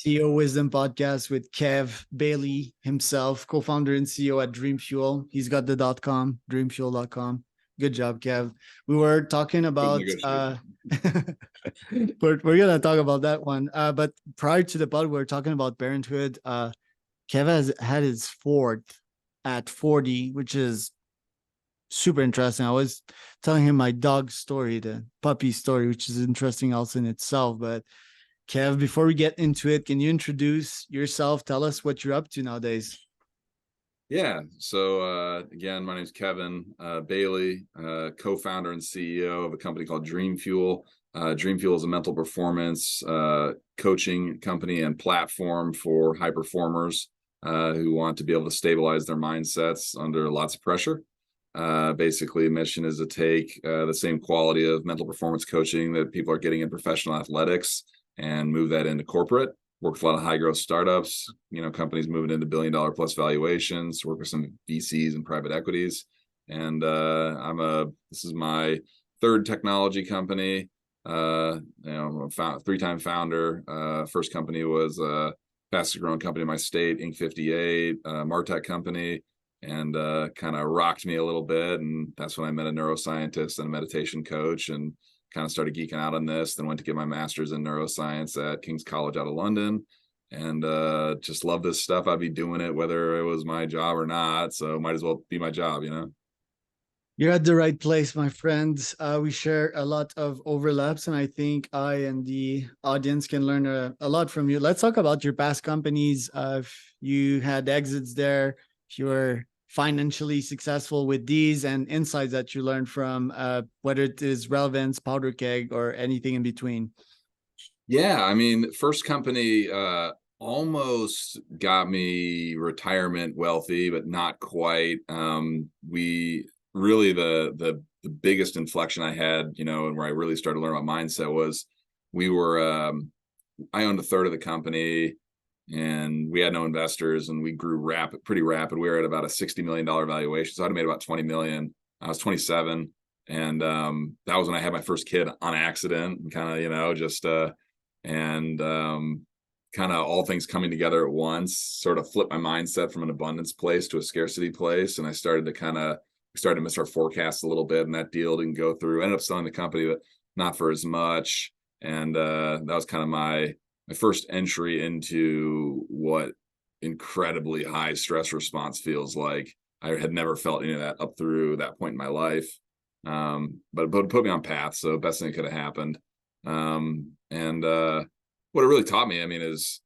CEO Wisdom Podcast with Kev Bailey himself, co-founder and CEO at Dreamfuel. He's got the .com, dreamfuel.com. Good job, Kev. We were talking about we're gonna talk about that one. But prior to the pod, we were talking about parenthood. Kev has had his fourth at 40, which is super interesting. I was telling him my dog story, the puppy story, which is interesting also in itself. But Kev, before we get into it, can you introduce yourself? Tell us what you're up to nowadays. Yeah. So again, my name is Kevin Bailey, co-founder and CEO of a company called Dreamfuel. Dreamfuel is a mental performance coaching company and platform for high performers who want to be able to stabilize their mindsets under lots of pressure. Basically, the mission is to take the same quality of mental performance coaching that people are getting in professional athletics and move that into corporate. Work with a lot of high growth startups, companies moving into $1 billion plus valuations, work with some VCs and private equities. And this is my third technology company. I'm a three-time founder. First company was fastest growing company in my state, Inc. 58, MarTech company, and kind of rocked me a little bit. And that's when I met a neuroscientist and a meditation coach and kind of started geeking out on this, then went to get my master's in neuroscience at King's College out of London, and just love this stuff. I'd be doing it whether it was my job or not, so might as well be my job. You're at the right place, my friends. We share a lot of overlaps, and I think I and the audience can learn a lot from you. Let's talk about your past companies. If you had exits there, if you were financially successful with these, and insights that you learned from whether it is Relevance, Powder Keg, or anything in between. Yeah, I mean, first company almost got me retirement wealthy, but not quite. We really the biggest inflection I had, and where I really started to learn about mindset was I owned a third of the company. And we had no investors, and we grew pretty rapid. We were at about a $60 million valuation. So I'd made about 20 million. I was 27. And that was when I had my first kid on accident, and kind of, kind of all things coming together at once, sort of flipped my mindset from an abundance place to a scarcity place. And I started to miss our forecast a little bit, and that deal didn't go through. I ended up selling the company, but not for as much. And that was kind of my first entry into what incredibly high stress response feels like. I had never felt any of that up through that point in my life. But it put me on path. So best thing that could have happened. And what it really taught me, is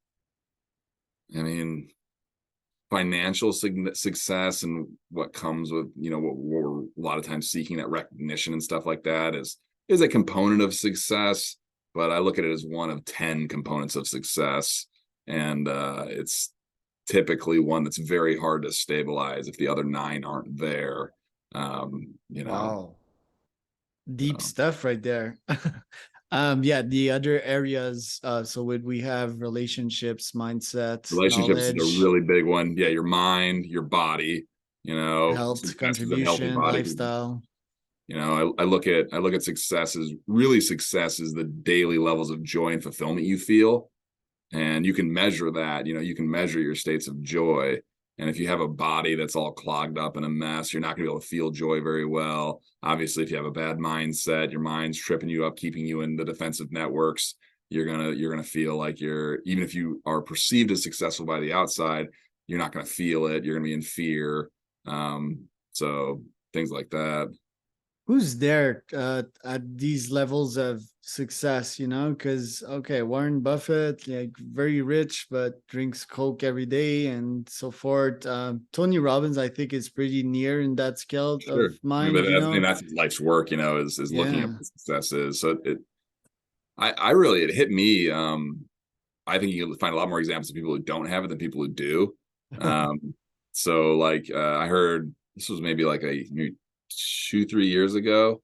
financial success and what comes with, what we're a lot of times seeking, that recognition and stuff like that is a component of success. But I look at it as one of 10 components of success. And it's typically one that's very hard to stabilize if the other 9 aren't there. Wow. Deep stuff right there. Yeah, the other areas. So we have relationships, mindset, Relationships knowledge, is a really big one. Yeah, your mind, your body, health, contribution, lifestyle. I look at success as the daily levels of joy and fulfillment you feel. And you can measure that. You can measure your states of joy. And if you have a body that's all clogged up in a mess, you're not going to be able to feel joy very well. Obviously, if you have a bad mindset, your mind's tripping you up, keeping you in the defensive networks, you're gonna feel like even if you are perceived as successful by the outside, you're not going to feel it. You're going to be in fear. So things like that. Who's there at these levels of success, because Warren Buffett, like very rich but drinks Coke every day and so forth. Tony Robbins, I think, is pretty near in that scale of mind. That's life's work, is looking at what success is. So it hit me. I think you can find a lot more examples of people who don't have it than people who do. So I heard, this was maybe like 2-3 years ago.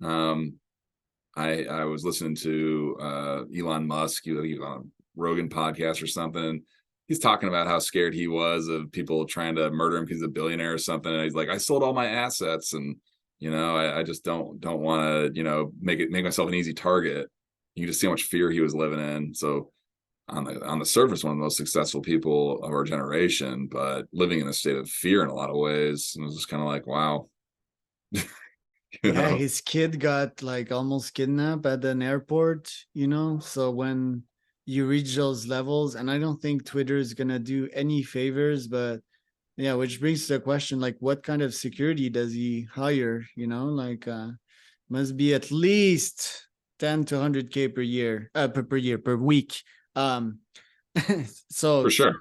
I was listening to Elon Musk. He was on a Rogan podcast or something, and he's talking about how scared he was of people trying to murder him because he's a billionaire or something. And he's like, I sold all my assets, and I just don't want to make myself an easy target. You can just see how much fear he was living in. So on the surface, one of the most successful people of our generation, but living in a state of fear in a lot of ways. And it was just kind of like, wow, you Yeah, know. his kid got like almost kidnapped at an airport, So when you reach those levels, and I don't think Twitter is gonna do any favors, but yeah, which brings to the question, like what kind of security does he hire? Like must be at least 10 to 100K per year, per week. Um For so sure.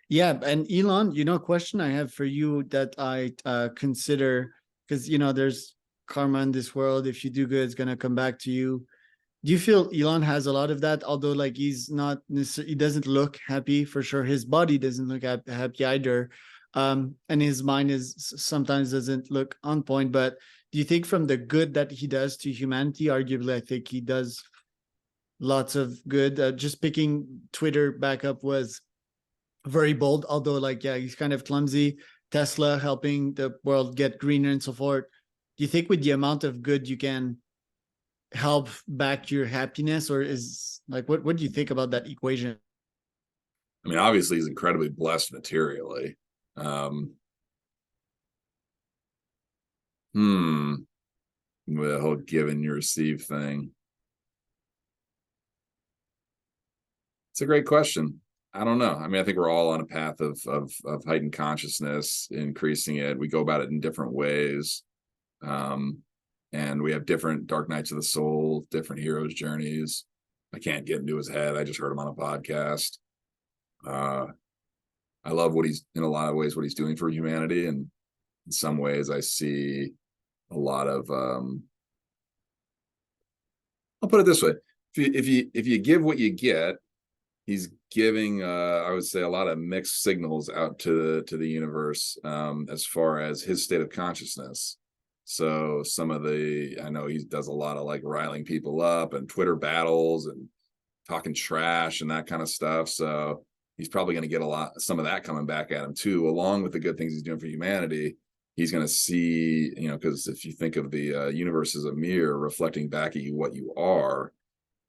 yeah, and Elon, question I have for you that I consider, because there's karma in this world. If you do good, it's gonna come back to you. Do you feel Elon has a lot of that? Although, like, he's not necessarily, he doesn't look happy for sure. His body doesn't look happy either, and his mind is sometimes doesn't look on point. But do you think from the good that he does to humanity, arguably, I think he does lots of good. Just picking Twitter back up was very bold, although like yeah, he's kind of clumsy. Tesla helping the world get greener and so forth. Do you think with the amount of good you can help back your happiness, or is like what do you think about that equation? I mean, obviously he's incredibly blessed materially. Um, hmm, the whole give and you receive thing. It's a great question. I don't know. I mean, I think we're all on a path of heightened consciousness, increasing it. We go about it in different ways. Um, and we have different dark nights of the soul, different heroes' journeys. I can't get into his head. I just heard him on a podcast. Uh, I love what he's, in a lot of ways, what he's doing for humanity. And in some ways, I see a lot of, I'll put it this way. If you give what you get, he's giving I would say a lot of mixed signals out to the universe, as far as his state of consciousness. So some of the, I know he does a lot of like riling people up and Twitter battles and talking trash and that kind of stuff. So he's probably going to get some of that coming back at him too, along with the good things he's doing for humanity. He's going to see, because if you think of the universe as a mirror reflecting back at you what you are,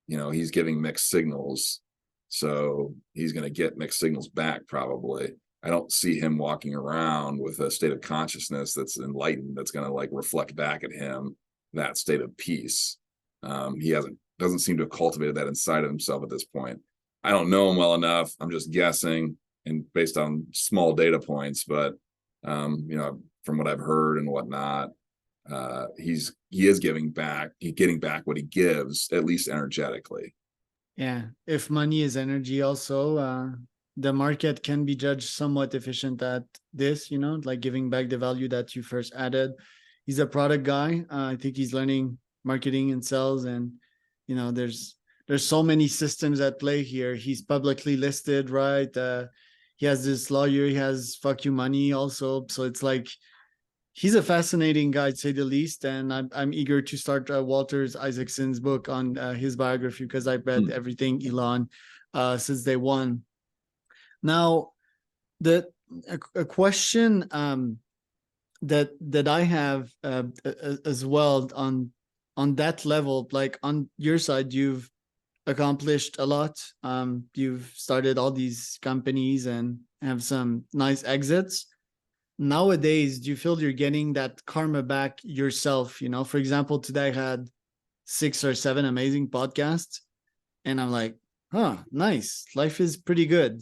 he's giving mixed signals. So he's going to get mixed signals back probably. I don't see him walking around with a state of consciousness that's enlightened, that's going to like reflect back at him that state of peace. He doesn't seem to have cultivated that inside of himself at this point. I don't know him well enough. I'm just guessing and based on small data points, but from what I've heard and whatnot, he is giving back. He's getting back what he gives, at least energetically. Yeah, if money is energy also, the market can be judged somewhat efficient at this, like giving back the value that you first added. He's a product guy. I think he's learning marketing and sales, and there's so many systems at play here. He's publicly listed, right? He has this lawyer, he has fuck you money also, so it's like he's a fascinating guy, to say the least. And I'm eager to start Walter Isaacson's book on his biography, because I've read everything Elon since day one. Now, the a question that I have as well on that level, like on your side, you've accomplished a lot. You've started all these companies and have some nice exits. Nowadays, do you feel you're getting that karma back yourself? For example, today I had 6 or 7 amazing podcasts, and I'm like, huh, nice. Life is pretty good.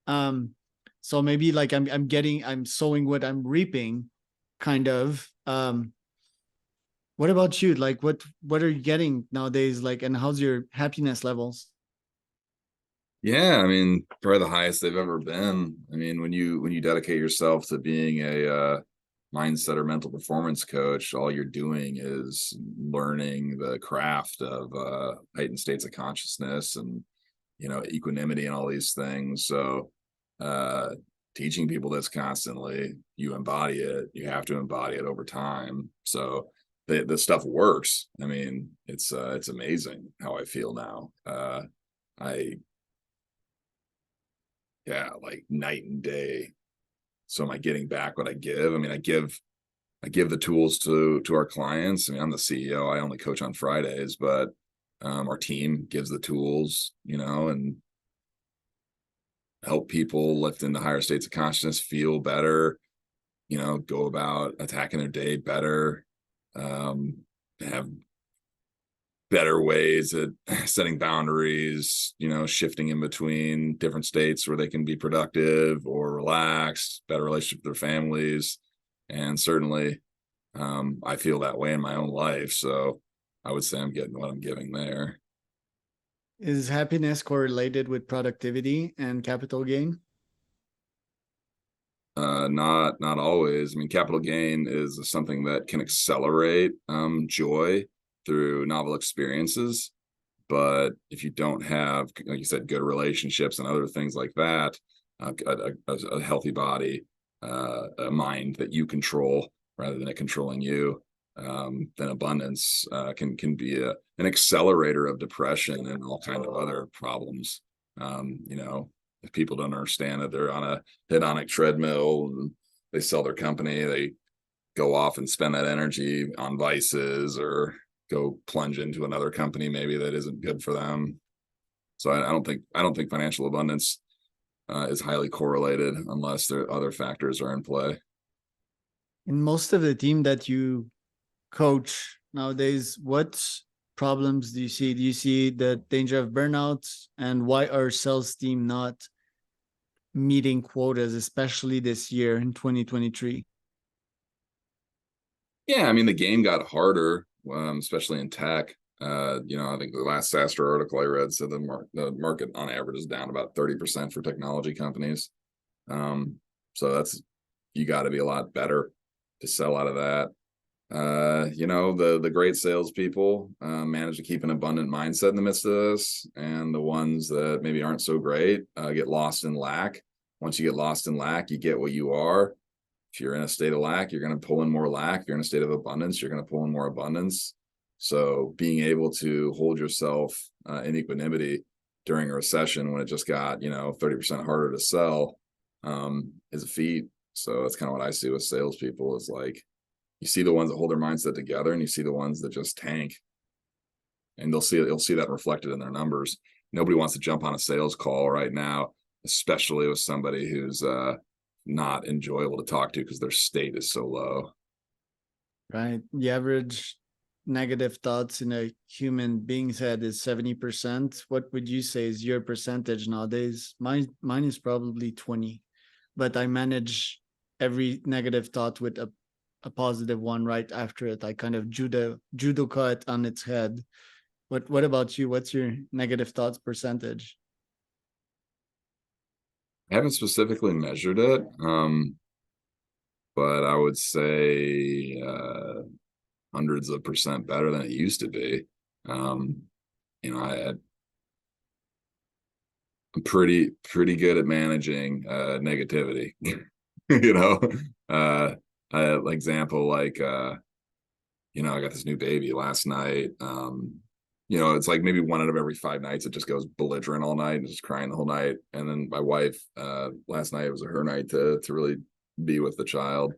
So maybe like I'm sowing what I'm reaping, kind of. What about you? Like what are you getting nowadays? Like, and how's your happiness levels? Yeah, I mean, probably the highest they've ever been. I mean, when you dedicate yourself to being a mindset or mental performance coach, all you're doing is learning the craft of heightened states of consciousness and equanimity and all these things. So teaching people this constantly, you embody it. You have to embody it over time. So the stuff works. I mean, it's amazing how I feel now. I Yeah, like night and day. So am I getting back what I give? I mean, I give the tools to our clients. I mean, I'm the CEO. I only coach on Fridays, but our team gives the tools, and help people lift into higher states of consciousness, feel better, go about attacking their day better, um, have better ways at setting boundaries, shifting in between different states where they can be productive or relaxed, better relationship with their families. And certainly, I feel that way in my own life. So I would say I'm getting what I'm giving there. Is happiness correlated with productivity and capital gain? Not always. I mean, capital gain is something that can accelerate joy through novel experiences. But if you don't have, like you said, good relationships and other things like that, a healthy body, a mind that you control rather than it controlling you, then abundance can be an accelerator of depression and all kind of other problems. If people don't understand that they're on a hedonic treadmill and they sell their company, they go off and spend that energy on vices or go plunge into another company maybe that isn't good for them. So I don't think financial abundance is highly correlated unless there other factors are in play. In most of the team that you coach nowadays, what problems do you see? Do you see the danger of burnout, and why are sales team not meeting quotas, especially this year in 2023? Yeah, I mean the game got harder, especially in tech. I think the last SaaStr article I read said the market on average is down about 30% for technology companies. So you got to be a lot better to sell out of that. The great salespeople manage to keep an abundant mindset in the midst of this, and the ones that maybe aren't so great get lost in lack. Once you get lost in lack, you get what you are. If you're in a state of lack, you're going to pull in more lack. If you're in a state of abundance, you're going to pull in more abundance. So being able to hold yourself in equanimity during a recession when it just got 30% harder to sell is a feat. So that's kind of what I see with salespeople is like you see the ones that hold their mindset together and you see the ones that just tank. And you'll see that reflected in their numbers. Nobody wants to jump on a sales call right now, especially with somebody who's not enjoyable to talk to because their state is so low. Right. The average negative thoughts in a human being's head is 70%. What would you say is your percentage nowadays? Mine is probably 20, but I manage every negative thought with a positive one right after it. I kind of judo cut on its head. What about you? What's your negative thoughts percentage? I haven't specifically measured it, but I would say hundreds of percent better than it used to be. Um, I'm pretty good at managing negativity. you know, example I got this new baby last night. It's like maybe one out of every 5 nights it just goes belligerent all night and just crying the whole night. And then my wife, last night it was her night to really be with the child.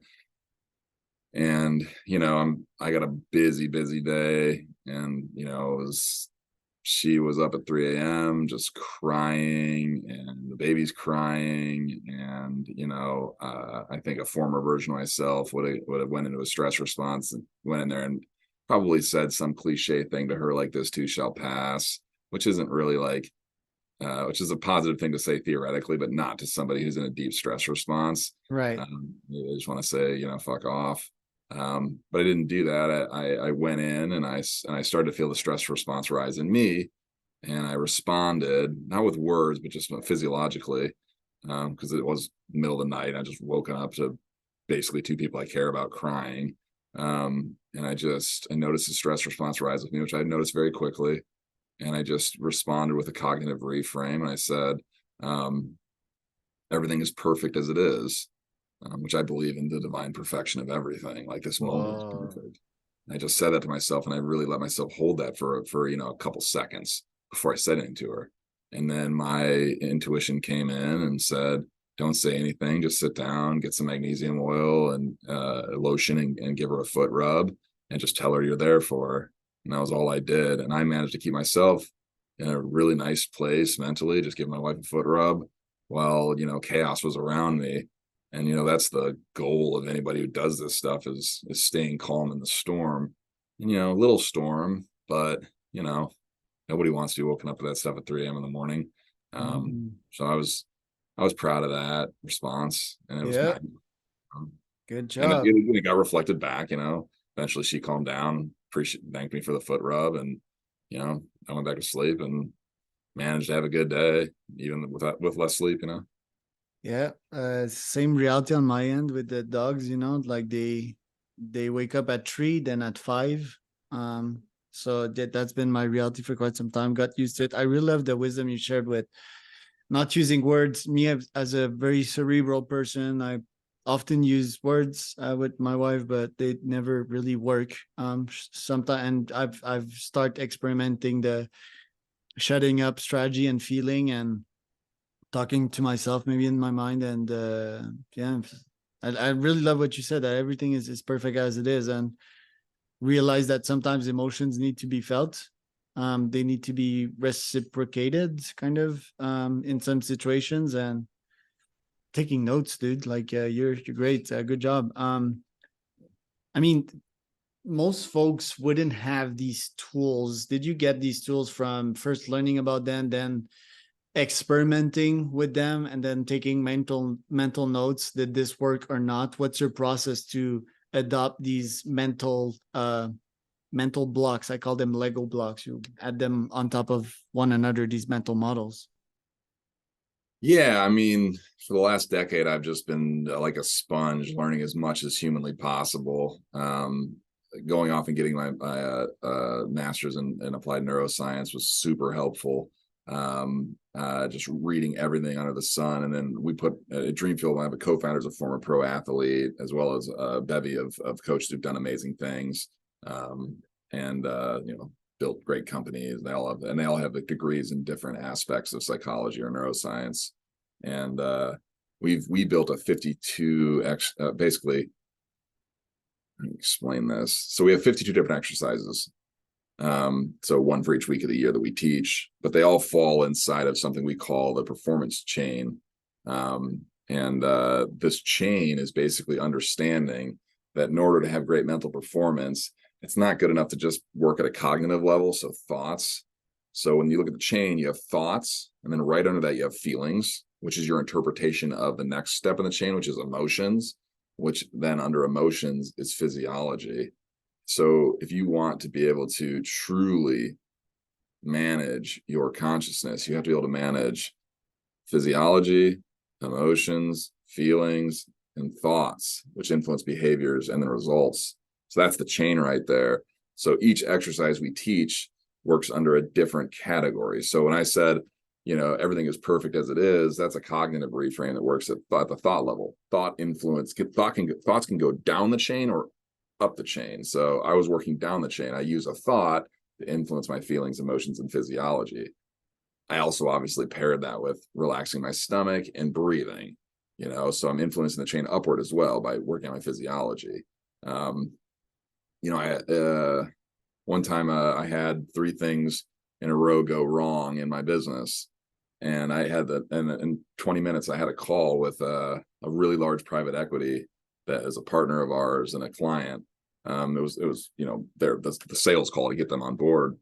And I got a busy day, and she was up at 3 a.m. just crying, and the baby's crying, and I think a former version of myself would have went into a stress response and went in there and probably said some cliche thing to her like "this too shall pass," which isn't really which is a positive thing to say theoretically, but not to somebody who's in a deep stress response. Right. They just want to say fuck off. But I didn't do that. I went in and I started to feel the stress response rise in me, and I responded not with words but just physiologically, because it was middle of the night. I just woken up to basically two people I care about crying, and I noticed the stress response rise with me, which I noticed very quickly, and I just responded with a cognitive reframe, and I said, everything is perfect as it is. Which I believe in the divine perfection of everything. Like this moment is Whoa. perfect. I just said that to myself, and I really let myself hold that for a couple seconds before I said anything to her. And then my intuition came in and said, "Don't say anything. Just sit down, get some magnesium oil and lotion, and give her a foot rub, and just tell her you're there for her." And that was all I did. And I managed to keep myself in a really nice place mentally. Just give my wife a foot rub well, chaos was around me. And, that's the goal of anybody who does this stuff is staying calm in the storm. And, a little storm, but, nobody wants to be woken up to that stuff at 3 a.m. in the morning. Mhm. So I was proud of that response, and it was Yeah, nice. Um, good and job. it got reflected back. Eventually she calmed down, thanked me for the foot rub, and I went back to sleep and managed to have a good day, even with less sleep. Yeah, same reality on my end with the dogs. Like they wake up at 3, then at 5. So that's been my reality for quite some time. Got used to it. I really love the wisdom you shared with not using words. Me as a very cerebral person, I often use words with my wife, but they never really work. Sometimes, and I've started experimenting the shutting up strategy and feeling and talking to myself maybe in my mind. And yeah, I really love what you said, that everything is perfect as it is, and realize that sometimes emotions need to be felt. They need to be reciprocated, kind of, in some situations. And taking notes, dude. Like, you're great. Good job. I mean, most folks wouldn't have these tools. Did you get these tools from first learning about them, then experimenting with them, and then taking mental notes? Did this work or not? What's your process to adopt these mental blocks? I call them Lego blocks. You add them on top of one another, these mental models. Yeah, I mean, for the last decade, I've just been like a sponge, learning as much as humanly possible. Going off and getting my master's in applied neuroscience was super helpful. Just reading everything under the sun, and then we put at Dreamfuel. I have a co-founder as a former pro athlete, as well as a bevy of coaches who've done amazing things, and built great companies. They all have the degrees in different aspects of psychology or neuroscience. And we built a 52 basically, let me explain this. So we have 52 different exercises. So one for each week of the year that we teach, but they all fall inside of something we call the performance chain. And this chain is basically understanding that in order to have great mental performance, it's not good enough to just work at a cognitive level. So thoughts. So when you look at the chain, you have thoughts, and then right under that, you have feelings, which is your interpretation of the next step in the chain, which is emotions, which then under emotions is physiology. So if you want to be able to truly manage your consciousness, you have to be able to manage physiology, emotions, feelings, and thoughts, which influence behaviors and the results. So that's the chain right there. So each exercise we teach works under a different category. So when I said, everything is perfect as it is, that's a cognitive reframe that works at the thought level. Thoughts can go down the chain or up the chain. So I was working down the chain. I use a thought to influence my feelings, emotions, and physiology. I also obviously paired that with relaxing my stomach and breathing, so I'm influencing the chain upward as well by working on my physiology. One time I had 3 things in a row go wrong in my business. And in 20 minutes, I had a call with a really large private equity that is a partner of ours and a client. It was the sales call to get them on board.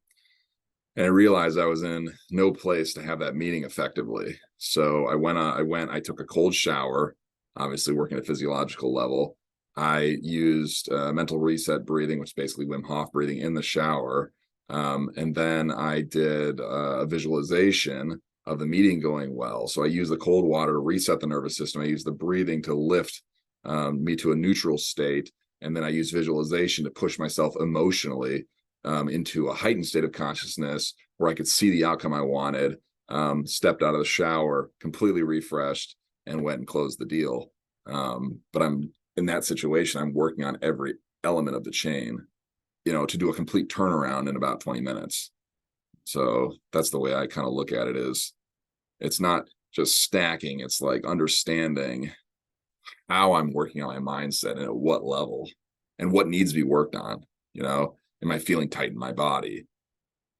And I realized I was in no place to have that meeting effectively. So I took a cold shower, obviously working at a physiological level. I used mental reset breathing, which is basically Wim Hof breathing in the shower. And then I did a visualization of the meeting going well. So I used the cold water to reset the nervous system. I used the breathing to lift me to a neutral state. And then I used visualization to push myself emotionally into a heightened state of consciousness where I could see the outcome I wanted, stepped out of the shower, completely refreshed, and went and closed the deal. But I'm in that situation, I'm working on every element of the chain, to do a complete turnaround in about 20 minutes. So that's the way I kind of look at it. Is it's not just stacking, it's like understanding how I'm working on my mindset and at what level and what needs to be worked on. Am I feeling tight in my body?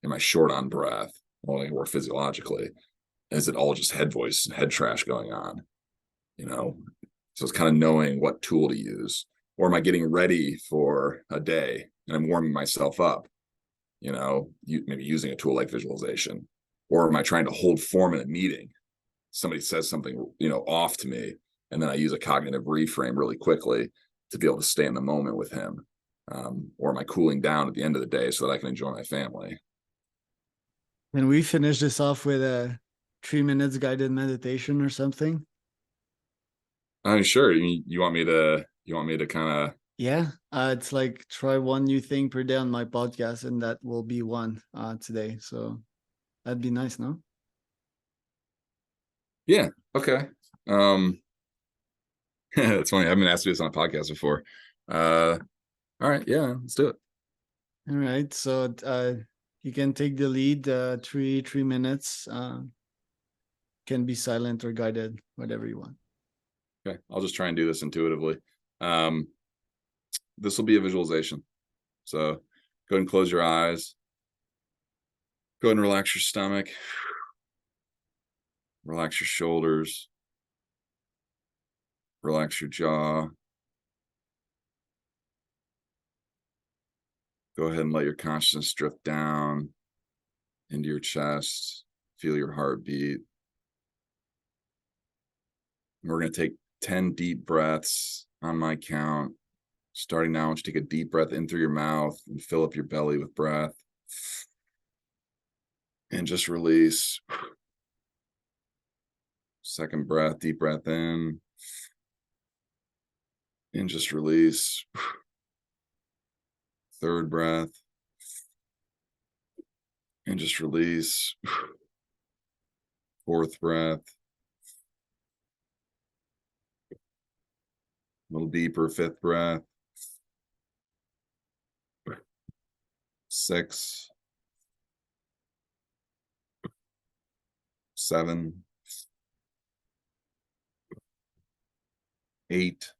Am I short on breath? Well, or physiologically, is it all just head voice and head trash going on? So it's kind of knowing what tool to use. Or am I getting ready for a day and I'm warming myself up? Maybe using a tool like visualization. Or am I trying to hold form in a meeting? Somebody says something, off to me, and then I use a cognitive reframe really quickly to be able to stay in the moment with him. Or am I cooling down at the end of the day so that I can enjoy my family? Can we finish this off with a 3 minutes guided meditation or something? Sure. You want me to kind of. Yeah, it's like try one new thing per day on my podcast, and that will be one today. So that'd be nice, no? Yeah. Okay. It's funny. I haven't been asked to do this on a podcast before. All right. Yeah, let's do it. All right. So you can take the lead. 3 minutes. Can be silent or guided, whatever you want. Okay. I'll just try and do this intuitively. This will be a visualization. So go ahead and close your eyes. Go ahead and relax your stomach. Relax your shoulders. Relax your jaw. Go ahead and let your consciousness drift down into your chest. Feel your heartbeat. We're going to take 10 deep breaths on my count. Starting now, I want you to take a deep breath in through your mouth and fill up your belly with breath. And just release. Second breath, deep breath in. And just release. Third breath. And just release. Fourth breath. A little deeper, fifth breath. 6, 7, 8,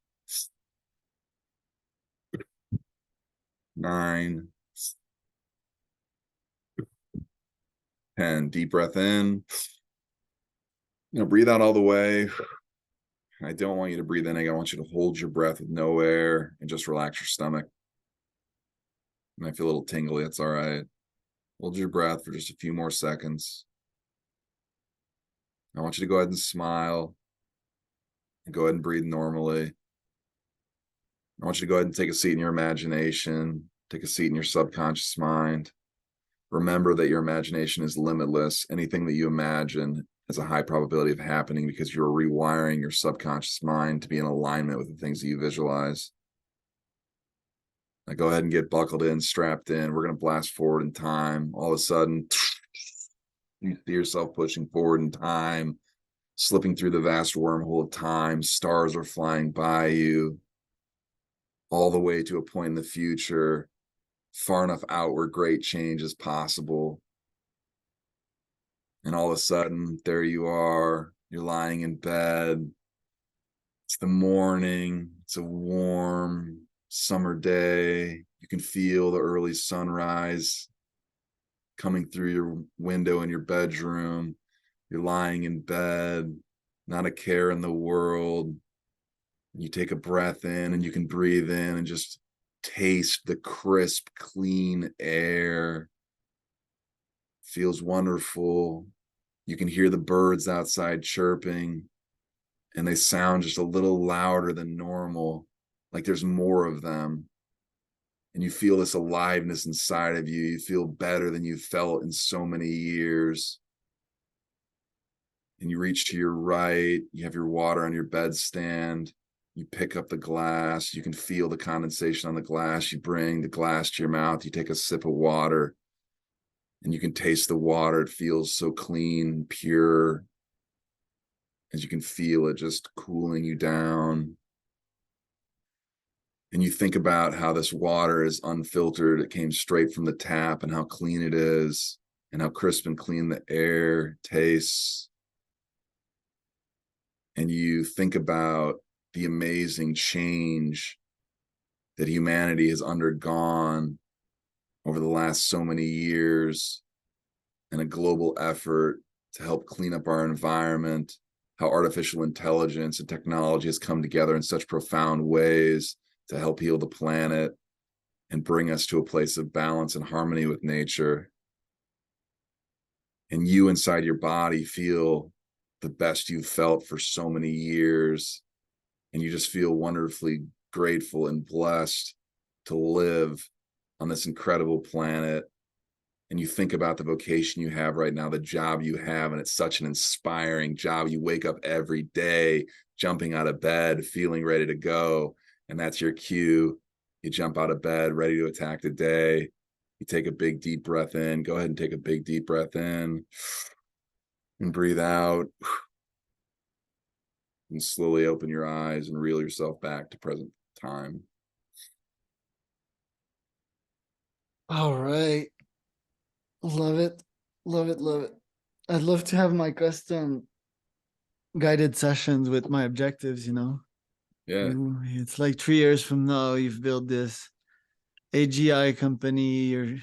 9, 10. Deep breath in. Breathe out all the way. I don't want you to breathe in. I want you to hold your breath with no air and just relax your stomach. You might feel a little tingly. That's all right. Hold your breath for just a few more seconds. I want you to go ahead and smile and go ahead and breathe normally. I want you to go ahead and take a seat in your imagination, take a seat in your subconscious mind. Remember that your imagination is limitless. Anything that you imagine has a high probability of happening because you're rewiring your subconscious mind to be in alignment with the things that you visualize. Now go ahead and get buckled in, strapped in. We're going to blast forward in time. All of a sudden, you see yourself pushing forward in time, slipping through the vast wormhole of time. Stars are flying by you all the way to a point in the future, far enough out where great change is possible. And all of a sudden, there you are. You're lying in bed. It's the morning. It's a warm summer day. You can feel the early sunrise coming through your window in your bedroom. You're lying in bed, not a care in the world. You take a breath in and you can breathe in and just taste the crisp, clean air. Feels wonderful. You can hear the birds outside chirping, and they sound just a little louder than normal, like there's more of them. And you feel this aliveness inside of you. You feel better than you've felt in so many years. And you reach to your right, you have your water on your bedstand. You pick up the glass, you can feel the condensation on the glass. You bring the glass to your mouth, you take a sip of water, and you can taste the water. It feels so clean, pure, as you can feel it just cooling you down. And you think about how this water is unfiltered. It came straight from the tap, and how clean it is, and how crisp and clean the air tastes. And you think about the amazing change that humanity has undergone over the last so many years, and a global effort to help clean up our environment, how artificial intelligence and technology has come together in such profound ways to help heal the planet and bring us to a place of balance and harmony with nature. And you inside your body feel the best you've felt for so many years. And you just feel wonderfully grateful and blessed to live on this incredible planet. And you think about the vocation you have right now, the job you have, and it's such an inspiring job. You wake up every day, jumping out of bed, feeling ready to go. And that's your cue. You jump out of bed, ready to attack the day. You take a big, deep breath in. Go ahead and take a big, deep breath in and breathe out. And slowly open your eyes and reel yourself back to present time. All right. Love it. Love it. Love it. I'd love to have my custom guided sessions with my objectives, you know. Yeah. It's like 3 years from now, you've built this AGI company or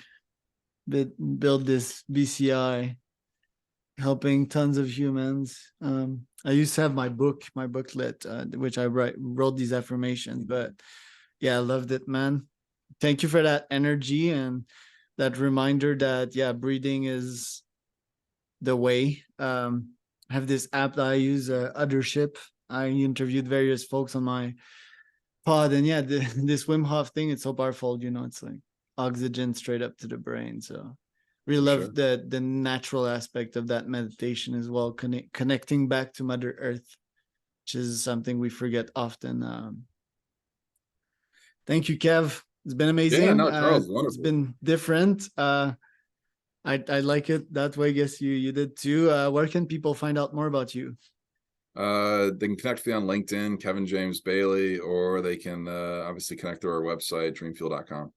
build this BCI, helping tons of humans. I used to have my booklet, which I wrote these affirmations, but yeah, I loved it, man. Thank you for that energy and that reminder that, yeah, breathing is the way. I have this app that I use, Othership. I interviewed various folks on my pod, and yeah, this Wim Hof thing, it's so powerful. You know, it's like oxygen straight up to the brain. So really love the natural aspect of that meditation as well, connecting back to Mother Earth, which is something we forget often. Thank you, Kev. It's been Yeah, amazing. no, Charles, wonderful. It's been different. I like it that way. I guess you did too. Where can people find out more about you? They can connect with me on LinkedIn, Kevin James Bailey, or they can obviously connect through our website, dreamfuel.com.